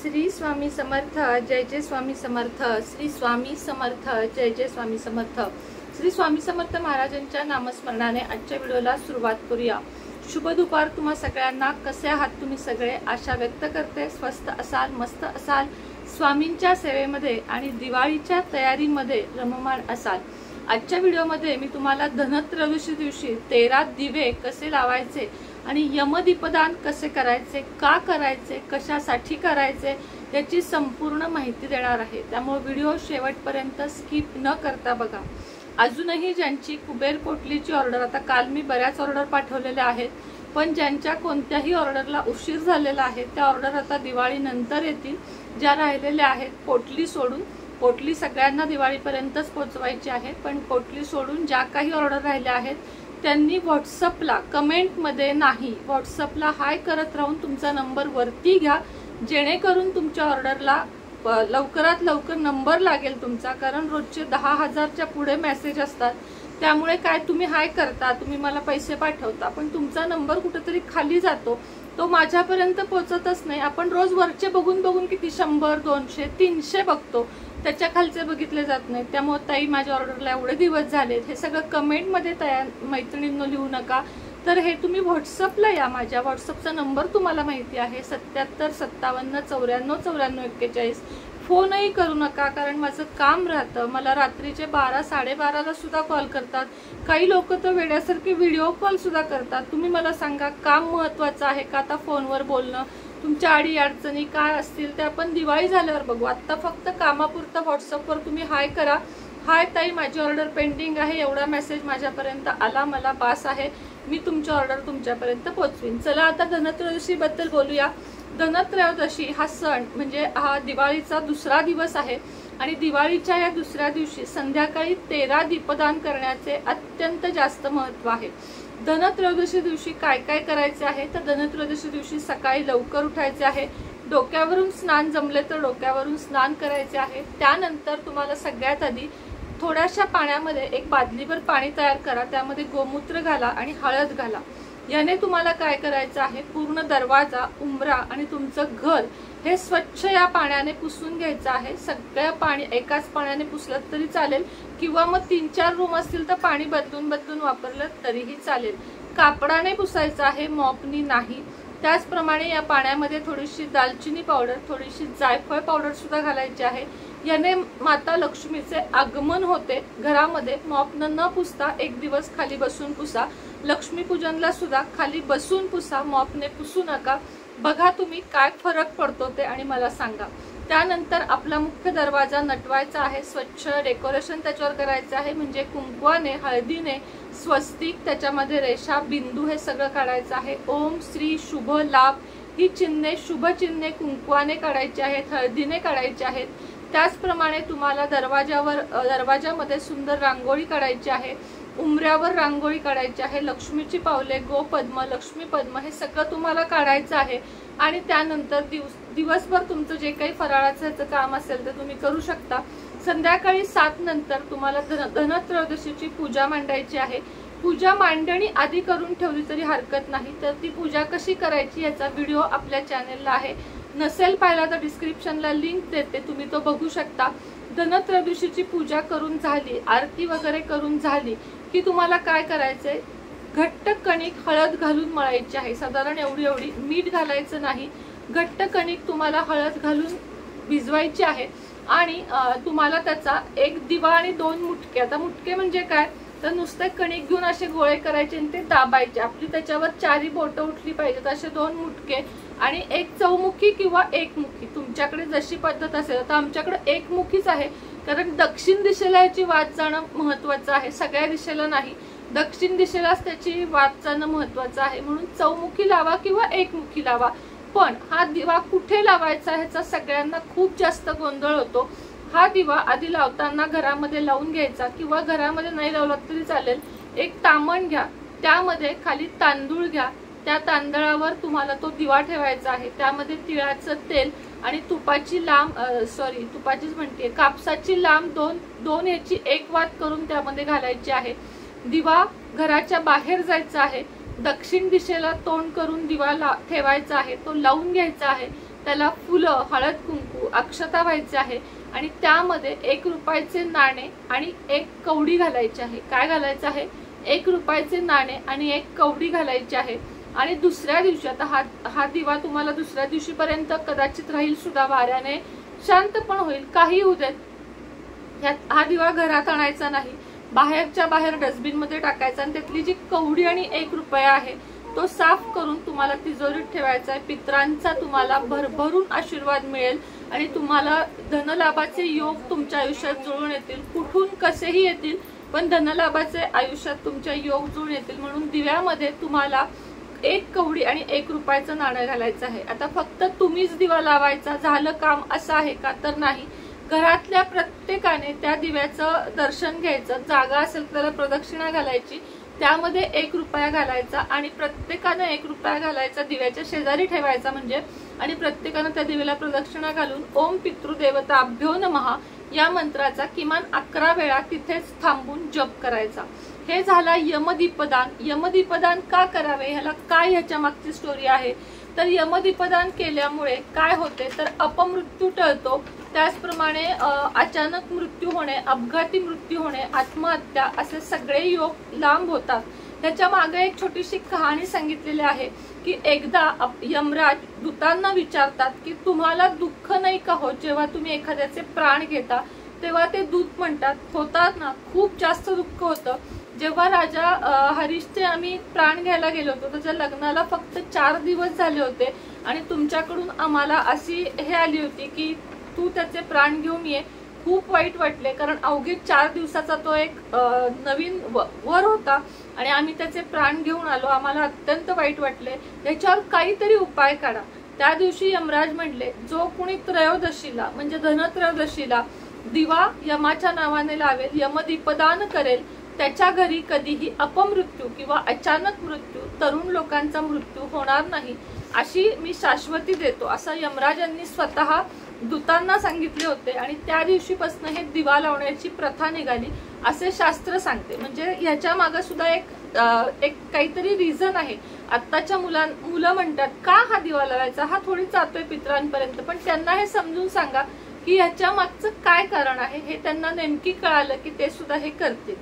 श्री स्वामी समर्थ, जय जय स्वामी समर्थ। श्री स्वामी समर्थ, जय जय स्वामी समर्थ। श्री स्वामी समर्थ महाराजांच्या नामस्मरणाने आजच्या व्हिडिओला सुरुवात करूया। शुभ दुपार तुम्हा सगळ्यांना। कसे आहात तुम्ही सगळे? आशा व्यक्त करते स्वस्थ असाल, मस्त असाल, स्वामींच्या सेवेमध्ये आणि दिवाळीच्या तयारीमध्ये रममाण असाल। आजच्या व्हिडिओमध्ये मी तुम्हाला धनत्रयोदशी दिवशी 13 दिवे कसे लावायचे आणि यमदीपदान कसे करायचे, का करायचे, कशासाठी करायचे याची संपूर्ण माहिती देणार आहे। त्यामुळे व्हिडिओ शेवटपर्यंत स्किप न करता बघा। अजूनही ज्यांची कुबेर पोटलीची ऑर्डर, आता काल मी बऱ्याच ऑर्डर पाठवलेल्या आहेत, पण ज्यांच्या कोणत्याही ऑर्डरला उशीर झालेला आहे त्या ऑर्डर आता दिवाळी नंतर येतील। ज्या राहिलेल्या आहेत पोटली सोडून, पोटली सगळ्यांना दिवाळीपर्यंतच पोहोचवायची आहे, पण पोटली सोडून ज्या काही ऑर्डर राहिल्या आहेत त्यांनी व्हॉट्सअपला कमेंटमध्ये नाही, व्हॉट्सअपला हाय करत राहून तुमचा नंबर वरती घ्या, जेणेकरून तुमच्या ऑर्डरला लवकरात लवकर नंबर लागेल तुमचा। कारण रोजचे 10,000च्या पुढे मेसेज असतात, त्यामुळे काय तुम्ही हाय करता, तुम्ही मला पैसे पाठवता, पण तुमचा नंबर कुठेतरी खाली जातो, तो माझ्यापर्यंत पोहोचतच नाही। आपण रोज वरचे बघून बघून किती 100, 200, 300 बघतो, त्याच्या खालचे बघितले जात नाही। त्यामुळे ताई माझ्या ऑर्डरला एवढे दिवस झालेत, हे सगळं कमेंटमध्ये तयार मैत्रिणींनो लिहू नका। तर हे तुम्ही व्हॉट्सअपला या, माझ्या व्हॉट्सअपचा नंबर तुम्हाला माहिती आहे 77 57 94 94 41। फोनही करू नका, कारण माझं काम राहतं, मला रात्रीचे 12 12:30ला सुद्धा कॉल करतात, काही लोक तर वेड्यासारखे व्हिडिओ कॉल सुद्धा करतात। तुम्ही मला सांगा, काम महत्वाचं आहे का आता फोनवर बोलणं? तुमच्या अडी अडचणी काय असतील ते आपण दिवाळी झाल्यावर बघू। आता फक्त कामापुरतं व्हॉट्सअपवर तुम्ही हाय करा, हाय ताई माझी ऑर्डर पेंडिंग आहे, एवढा मेसेज माझ्यापर्यंत आला, मला पास आहे, मी तुमची ऑर्डर तुमच्यापर्यंत पोहोचवीन। चला आता धनत्रयोदशी बद्दल बोलूया। धनत्रयोदशी हा सण म्हणजे हा दिवाळीचा दुसरा दिवस आहे आणि दिवाळीच्या या दुसऱ्या दिवशी संध्याकाळी 13 दीपदान करण्याचे अत्यंत जास्त महत्त्व आहे। धनत्रयोदशी दिवशी काय काय करायचे आहे तर धनत्रयोदशी दिवशी सकाळी लवकर उठायचे आहे, डोक्यावरून स्नान जमले तर डोक्यावरून स्नान करायचे आहे। त्यानंतर तुम्हाला सगळ्यात आधी थोड्याशा पाण्यामध्ये एक बादलीभर पाणी तयार करा, त्यामध्ये गोमूत्र घाला आणि हळद घाला। याने तुम्हाला काय करायचं आहे, पूर्ण दरवाजा, उंबरा आणि तुमचं घर हे स्वच्छ या पाण्याने पुसून घ्यायचं आहे। सगळं पाणी एकाच पाण्याने पुसलं तरी चालेल, किंवा मग 3-4 रूम असतील तर पाणी बदलून बदलून वापरलं तरीही चालेल। कापडाने पुसायचं आहे, मॉपनी नाही। त्याचप्रमाणे या पाण्यामध्ये थोडीशी दालचिनी पावडर, थोडीशी जायफळ पावडर सुद्धा घालायची आहे। याने माता लक्ष्मीचे आगमन होते घरामध्ये। मॉपनं न पुसता एक दिवस खाली बसून पुसा, लक्ष्मी पूजनला सुद्धा खाली बसून पुसा, मॉपने पुसू नका। बघा तुम्ही काय फरक पडतो ते आणि मला सांगा। त्यानंतर आपला मुख्य दरवाजा नटवायचा आहे, स्वच्छ डेकोरेशन त्याच्यावर करायचं आहे, म्हणजे कुंकवाने, हळदीने, स्वस्तिक, त्याच्यामध्ये रेषा, बिंदू हे सगळं काढायचं आहे। ओम श्री शुभ लाभ ही चिन्हे, शुभ चिन्हे कुंकवाने काढायची आहेत, हळदीने काढायची आहेत। त्याचप्रमाणे तुम्हाला दरवाजामध्ये सुंदर रांगोळी काढायची आहे, उंबऱ्यावर रांगोळी काढायची आहे, लक्ष्मीची पावले, गोपद्म, लक्ष्मी पद्म हे सगळं तुम्हाला काढायचं आहे। आणि त्यानंतर दिवसभर तुमचं जे काही फराळाचं काम असेल ते तुम्ही करू शकता। संध्याकाळी 7 नंतर तुम्हाला धनत्रयोदशीची पूजा मांडायची आहे। पूजा मांडणी आधी करून ठेवली तरी हरकत नाही, तर ती पूजा कशी करायची याचा व्हिडिओ आपल्या चॅनेलला आहे, नसेल पाहिला तर डिस्क्रिप्शनला लिंक देते, तुम्ही तो बघू शकता। धनत्रयोदशीची पूजा करून झाली, आरती वगैरे करून झाली की तुम्हाला काय करायचंय, घट्ट कणिक हळद घालून मळायची आहे, साधारण एवढी, मीठ घालायचं नाही। घट्ट कणिक तुम्हाला हळद घालून भिजवायची आहे आणि तुम्हाला त्याचा एक दिवा आणि 2 मुटके, आता मुटके म्हणजे काय तर नुसते कणिक घेऊन असे गोळे करायचे आणि ते दाबायचे, आपली त्याच्यावर 4 बोटं उठली पाहिजेत, असे 2 मुटके आणि एक चौमुखी किंवा एकमुखी, तुमच्याकडे जशी पद्धत असेल। आता आमच्याकडे एकमुखीच आहे, कारण दक्षिण दिशेला याची वात जाणं महत्वाचं आहे, सगळ्या दिशेला नाही, दक्षिण दिशेलाच त्याची वात जाणं महत्वाचं आहे, म्हणून चौमुखी लावा किंवा एकमुखी लावा। पण हा दिवा कुठे लावायचा ह्याचा सगळ्यांना खूप जास्त गोंधळ होतो। हा दिवा आधी लावताना घरामध्ये लावून घ्यायचा, किंवा घरामध्ये नाही लावला तरी चालेल, एक तामण घ्या, त्यामध्ये खाली तांदूळ घ्या, त्या तांदळावर तुम्हाला तो दिवा ठेवायचा आहे। त्यामध्ये तिळाचं तेल आणि तुपाचीच म्हणते, कापसाची लांब दोन याची एक वात करून त्यामध्ये घालायची आहे। दिवा घराच्या बाहेर जायचा आहे, दक्षिण दिशेला तोंड करून दिवा ठेवायचा आहे, तो लावून घ्यायचा आहे। त्याला फुलं, हळद कुंकू, अक्षता व्हायचे आहे आणि त्यामध्ये 1 रुपयाचे नाणे आणि 1 कवडी घालायची आहे। काय घालायचं आहे? 1 रुपयाचे नाणे आणि 1 कवडी घालायची आहे। आणि दुसऱ्या दिवशी आता हा दिवा तुम्हाला दुसऱ्या दिवशीपर्यंत कदाचित राहील सुद्धा, वाऱ्याने शांत पण होईल, काही होऊ देत। हा दिवा घरात आणायचा नाही, बाहेरच्या बाहेर डस्टबिन मध्ये टाकायचा आणि त्यातली जी कवडी आणि 1 रुपया आहे तो साफ करून तुम्हाला तिजोरीत ठेवायचा आहे। पितरांचा तुम्हाला भरभरून आशीर्वाद मिळेल आणि तुम्हाला धनलाभाचे योग तुमच्या आयुष्यात जुळून येतील। कुठून कसेही येतील, पण धनलाभाचे आयुष्यात तुमच्या योग जुळून येतील। म्हणून दिव्यामध्ये तुम्हाला 1 कवडी आणि 1 रुपयाचं नाणं घालायचं आहे। आता फक्त तुम्हीच दिवा लावायचा, झालं काम, असं आहे का? तर नाही, घरातल्या प्रत्येकाने त्या दिव्याचं दर्शन घ्यायचं, जागा असेल तर त्याला प्रदक्षिणा घालायची, त्यामध्ये 1 रुपया घालायचा आणि प्रत्येकाने 1 रुपया घालायचा, दिव्याच्या शेजारी ठेवायचा म्हणजे, आणि प्रत्येकाने त्या दिव्याला प्रदक्षिणा घालून ओम पितृदेवताभ्यो नमः या मंत्राचा किमान 11 वेळा तिथेच थांबून जप करायचा। हे झाला यमदीपदान। यमदीपदान का करावे, ह्याला काय ह्याच्या मागची स्टोरी आहे? तर यमदीपदान केल्यामुळे काय होते तर अपमृत्यू टळतो, त्याचप्रमाणे अचानक मृत्यू होणे, अपघाती मृत्यू होणे, आत्महत्या असे सगळे योग लांब होतात। त्याच्या मागे एक छोटीशी कहाणी सांगितलेली आहे की एकदा यमराज दूतांना विचारतात की तुम्हाला दुःख नाही का होत जेव्हा तुम्ही एखाद्याचे प्राण घेता? तेव्हा ते दूत म्हणतात, होतात ना, खूप जास्त दुःख होतं। जेव्हा राजा हरीशचे आम्ही प्राण घ्यायला गेलो होतो, त्याच्या लग्नाला फक्त 4 दिवस झाले होते आणि तुमच्याकडून आम्हाला अशी हे आली होती की तू त्याचे प्राण घेऊन ये। खूप वाईट वाटले, कारण अवघे 4 दिवसाचा तो एक नवीन वर होता आणि आम्ही त्याचे प्राण घेऊन आलो, आम्हाला अत्यंत वाईट वाटले, याच्यावर काहीतरी उपाय काढा। त्या दिवशी यमराज म्हणले, जो कुणी त्रयोदशीला म्हणजे धनत्रयोदशीला दिवा यमाच्या नावाने लावेल, यमदीपदान करेल, त्याच्या घरी कधीही अपमृत्यू किंवा अचानक मृत्यू, तरुण लोकांचा मृत्यू होणार नाही, अशी मी शाश्वती देतो, असं यमराजांनी स्वतः दूतांना सांगितले होते। आणि त्या दिवशीपासून हे दिवा लावण्याची प्रथा निघाली असे शास्त्र सांगते। म्हणजे ह्याच्या मागे सुद्धा एक काहीतरी रिझन आहे। आत्ताच्या मुलं म्हणतात का हा दिवा लावायचा, हा थोडी जातोय पितरांपर्यंत, पण त्यांना हे समजून सांगा की ह्याच्या मागचं काय कारण आहे, हे त्यांना नेमकी कळालं की ते सुद्धा हे करतील।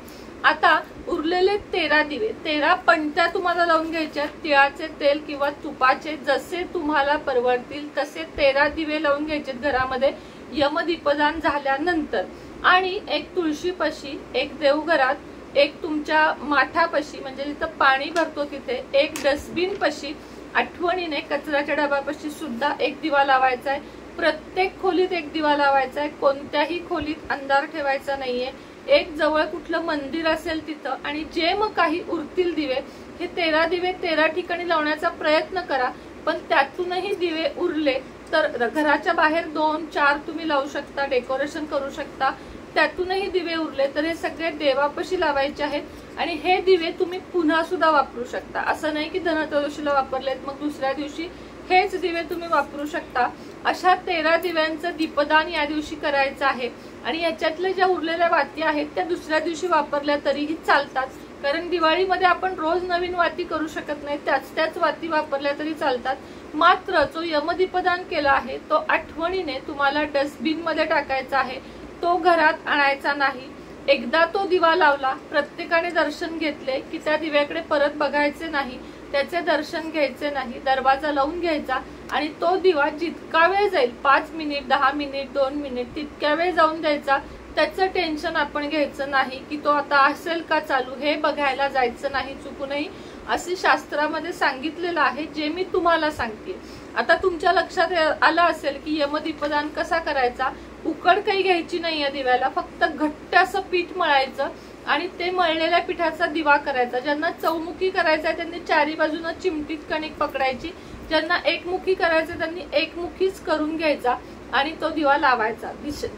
आता उरलेले 13 दिवे, 13 पणत्या तुम्हाला लावून घ्यायच्या, तिळाचे तेल किंवा तुपाचे, जसे तुम्हाला परवडतील तसे 13 दिवे लावून घ्यायचे घरामध्ये यमदीपदान झाल्यानंतर। आणि 1 तुळशीपाशी, 1 देवघरात, 1 तुमच्या माठापाशी म्हणजे जिथं पाणी भरतो तिथे, 1 डस्टबिन पाशी, आठवणीने कचऱ्याच्या डब्यापाशी सुद्धा 1 दिवा लावायचा आहे। प्रत्येक खोलीत 1 दिवा लावायचा आहे, कोणत्याही खोलीत अंधार ठेवायचा नाहीये। 1 जवळ कुठलं मंदिर असेल तिथं, आणि जे मग काही उरतील दिवे, हे 13 दिवे 13 ठिकाणी लावण्याचा प्रयत्न करा। पण त्यातूनही दिवे उरले तर घराच्या बाहेर 2-4 तुम्ही लावू शकता, डेकोरेशन करू शकता। त्यातूनही दिवे उरले तर हे सगळे देवापाशी लावायचे आहेत आणि हे दिवे तुम्ही पुन्हा सुद्धा वापरू शकता। असं नाही की धनत्रयोदशीला वापरलेत मग दुसऱ्या दिवशी हेच दिवे तुम्ही वापरू शकता। अशा 13 दिव्यांचं दीपदान या दिवशी करायचं आहे आणि याच्यातल्या ज्या उरलेल्या वाती आहेत त्या दुसऱ्या दिवशी वापरल्या तरीही चालतात, कारण दिवाळीमध्ये आपण रोज नवीन वाती करू शकत नाही, त्याच वाती वापरल्या तरी चालतात। मात्र जो यमदीपदान केला आहे तो आठवणीने तुम्हाला डस्टबिन मध्ये टाकायचा आहे, तो घरात आणायचा नाही। एकदा तो दिवा लावला, प्रत्येकाने दर्शन घेतले की त्या दिव्याकडे परत बघायचे नाही, त्याचे दर्शन घ्यायचे नाही, दरवाजा लावून घ्यायचा आणि तो दिवा जितका वेळ जाईल, 5 मिनिट, 10 मिनिट, 2 मिनिट, तितक्या वेळ जाऊन द्यायचा। त्याचं टेन्शन आपण घ्यायचं नाही की तो आता असेल का चालू, हे बघायला जायचं नाही चुकूनही, असे शास्त्रामध्ये सांगितलेलं आहे, जे मी तुम्हाला सांगते। आता तुमच्या लक्षात आलं असेल की यमदीपदान कसा करायचा। उकड काही घ्यायची नाही या दिव्याला, फक्त घट्ट असं पीठ मळायचं आणि ते मळलेल्या पिठाचा दिवा करायचा। ज्यांना चौमुखी करायचा त्यांनी 4ही बाजूने चिमटीत कणिक पकडायची, ज्यांना एकमुखी करायचं त्यांनी एकमुखीच करून घ्यायचा आणि तो दिवा लावायचा।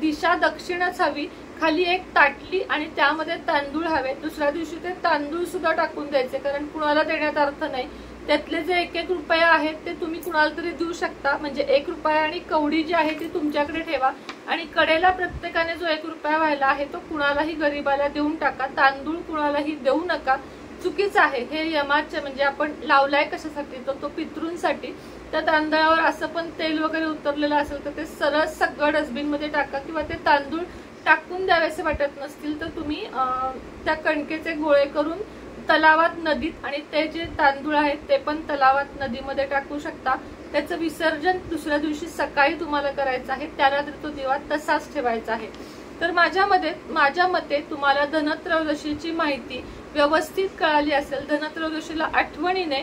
दिशा दक्षिणच हवी, खाली 1 ताटली आणि त्यामध्ये तांदूळ हवे। दुसऱ्या दिवशी ते तांदूळ सुद्धा टाकून द्यायचे, कारण कुणाला देण्यात अर्थ नाही। त्यातले जे 1-1 रुपया आहेत ते तुम्ही कुणाला तरी देऊ शकता, म्हणजे 1 रुपया आणि कवडी जी आहे ती तुमच्याकडे ठेवा आणि कडेला प्रत्येकाने जो 1 रुपया व्हायला आहे तो कुणालाही गरीबाला देऊन टाका। तांदूळ कुणालाही देऊ नका, चुकीचं आहे हे यमाचे, म्हणजे आपण लावलाय कशासाठी तर तो पितृंसाठी. त्या तांदळावर असं पण तेल वगैरे उतरलेलं असेल तर ते सरळ सगळं डस्टबिन मध्ये टाका, किंवा ते तांदूळ टाकून द्यावेसे वाटत नसतील तर तुम्ही त्या कणकेचे गोळे करून तलावात, नदीत, आणि ते जे तांदूळ आहेत ते पण तलावात, नदीमध्ये टाकू शकता. त्याचं विसर्जन दुसऱ्या दिवशी सकाळी तुम्हाला करायचं आहे. त्या रात्री तो दिवा तसाच ठेवायचा आहे. तर माझ्या मते तुम्हाला धनत्रयोदशीची माहिती व्यवस्थित कळाली असेल. धनत्रयोदशीला आठवणीने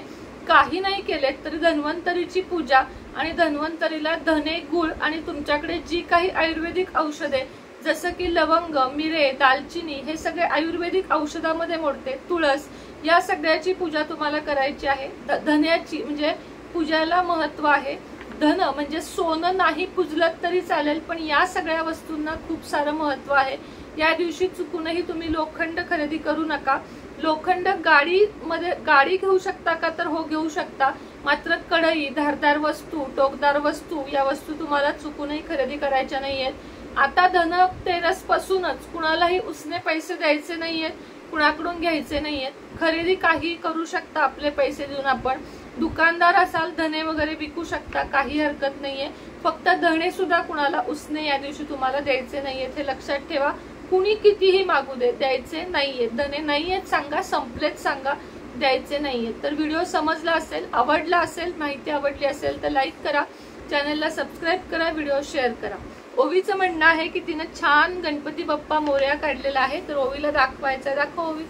काही नाही केले तरी धन्वंतरीची पूजा आणि धन्वंतरीला धने, गुळ आणि तुमच्याकडे जी काही आयुर्वेदिक औषधे जसं की लवंग, मिरे, दालचिनी हे सगळे आयुर्वेदिक औषधामध्ये मोडते, तुळस, या सगळ्याची पूजा तुम्हाला करायची आहे. धन्याची म्हणजे पूजाला महत्व आहे. धन म्हणजे सोनं नाही पुजलं तरी चालेल, पण या सगळ्या वस्तूंना खूप सारं महत्व आहे. या दिवशी चुकूनही तुम्ही लोखंड खरेदी करू नका. लोखंड गाडी घेऊ शकता का तर हो, घेऊ शकता. मात्र कढई, धारदार वस्तू, टोकदार वस्तू या वस्तू तुम्हाला चुकूनही खरेदी करायच्या नाहीयेत. आता धनतेरस पासूनच कुणालाही उसने पैसे द्यायचे नाहीयेत, कुणाकडून घ्यायचे नाहीयेत. खरेदी काही करू शकता आपले पैसे देऊन. आपण दुकानदार असाल, धने वगैरे विकू शकता, काही हरकत नाहीये. फक्त धने सुद्धा कुणाला उसने या दिवशी तुम्हाला द्यायचे नाहीयेत, हे लक्षात ठेवा. कुणी कितीही मागू दे, द्यायचे नाहीयेत. धने नाहीयेत सांगा, संपलेत सांगा, द्यायचे नाहीयेत. तर व्हिडिओ समजला असेल, आवडला असेल, माहिती आवडली असेल तर लाईक करा, चॅनलला सबस्क्राईब करा, व्हिडिओ शेअर करा. ओवीचं म्हणणं आहे की तिने छान गणपती बाप्पा मोरया काढलेला आहे, तर ओवीला दाखवायचा. दाखव ओवी.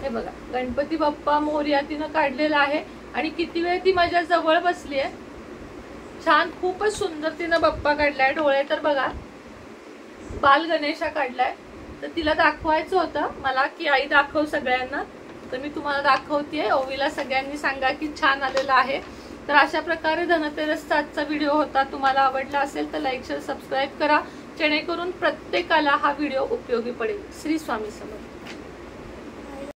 हे बघा, गणपती बाप्पा मोरया तिनं काढलेला आहे आणि किती वेळ ती माझ्या जवळ बसली आहे. छान, खूपच सुंदर तिनं बाप्पा काढलाय. डोळे तर बघा, बाल गणेशा काढलाय. तर तिला दाखवायचं होतं मला की आई दाखव सगळ्यांना, तर मी तुम्हाला दाखवतेय. ओवीला सगळ्यांनी सांगा की छान आलेला आहे. तर अशा प्रकारे धनतेरसचा आजचा व्हिडिओ होता. तुम्हाला आवडला असेल तर लाईक, शेअर, सबस्क्राईब करा, जेणेकरून प्रत्येकाला हा व्हिडिओ उपयोगी पडेल. श्री स्वामी समर्थ.